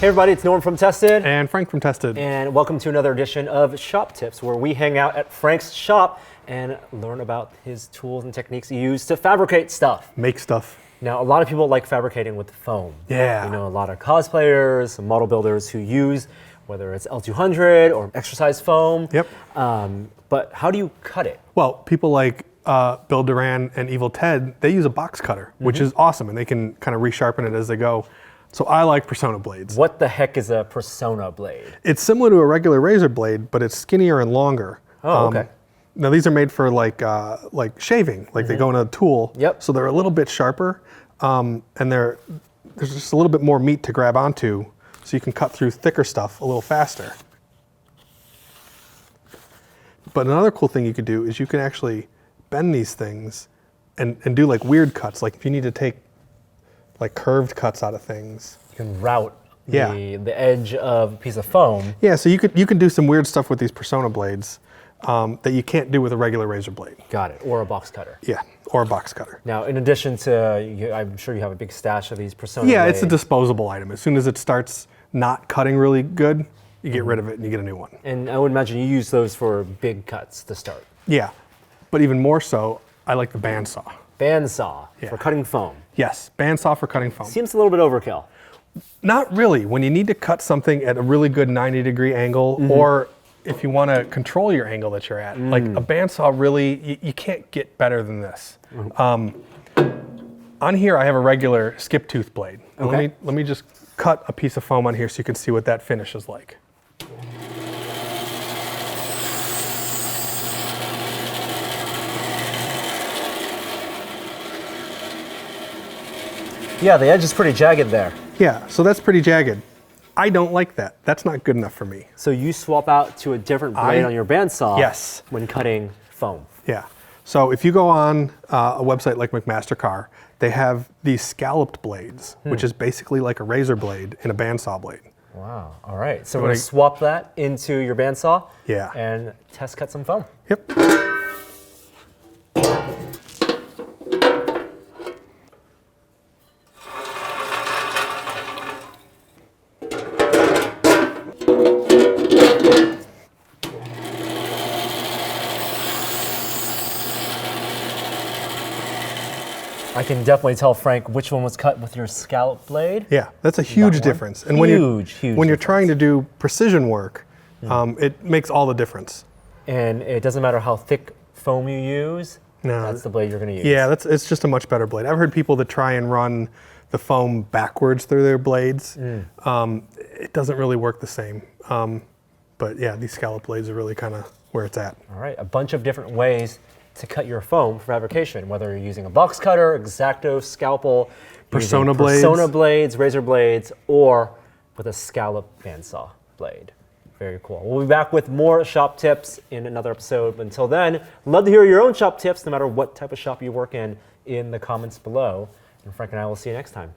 Hey everybody, it's Norm from Tested. And Frank from Tested. And welcome to another edition of Shop Tips, where we hang out at Frank's shop and learn about his tools and techniques he used to fabricate stuff. Make stuff. Now, a lot of people like fabricating with foam. Yeah. You know, a lot of cosplayers, model builders who use, whether it's L200 or exercise foam. Yep. But how do you cut it? Well, people like Bill Duran and Evil Ted, they use a box cutter, which is awesome, and they can kind of resharpen it as they go. So I like Persona blades. What the heck is a Persona blade? It's similar to a regular razor blade, but it's skinnier and longer. Oh, okay. Now these are made for like shaving, like they go in a tool. Yep. So they're a little bit sharper, and there's just a little bit more meat to grab onto, so you can cut through thicker stuff a little faster. But another cool thing you could do is you can actually bend these things and do like weird cuts. Like if you need to take like curved cuts out of things. You can route Yeah. the edge of a piece of foam. Yeah, so you can do some weird stuff with these Persona blades that you can't do with a regular razor blade. Got it, or a box cutter. Yeah, or a box cutter. Now, in addition to, I'm sure you have a big stash of these Persona Yeah, blades. it's a disposable item. As soon as it starts not cutting really good, you get rid of it and you get a new one. And I would imagine you use those for big cuts to start. Yeah, but even more so, I like the bandsaw. Bandsaw Yeah. for cutting foam. Yes, bandsaw for cutting foam. Seems a little bit overkill. Not really. When you need to cut something at a really good 90-degree angle, or if you want to control your angle that you're at, like a bandsaw really, you can't get better than this. On here, I have a regular skip tooth blade. And Okay. let me just cut a piece of foam on here so you can see what that finish is like. Yeah, the edge is pretty jagged there. Yeah, so that's pretty jagged. I don't like that. That's not good enough for me. So you swap out to a different blade on your bandsaw Yes. when cutting foam. Yeah. So if you go on a website like McMaster-Carr, they have these scalloped blades, which is basically like a razor blade in a bandsaw blade. Wow, all right. So we're gonna swap that into your bandsaw and test cut some foam. Yep. I can definitely tell, Frank, which one was cut with your scallop blade. Yeah, that's a huge difference. And when you're trying to do precision work, it makes all the difference. And it doesn't matter how thick foam you use, that's the blade you're going to use. Yeah, it's just a much better blade. I've heard people that try and run the foam backwards through their blades. It doesn't really work the same. But yeah, these scallop blades are really kind of where it's at. All right, a bunch of different ways to cut your foam for fabrication, whether you're using a box cutter, X-Acto, scalpel, Persona blades, razor blades, or with a scallop bandsaw blade. Very cool. We'll be back with more shop tips in another episode. Until then, love to hear your own shop tips, no matter what type of shop you work in the comments below. And Frank and I will see you next time.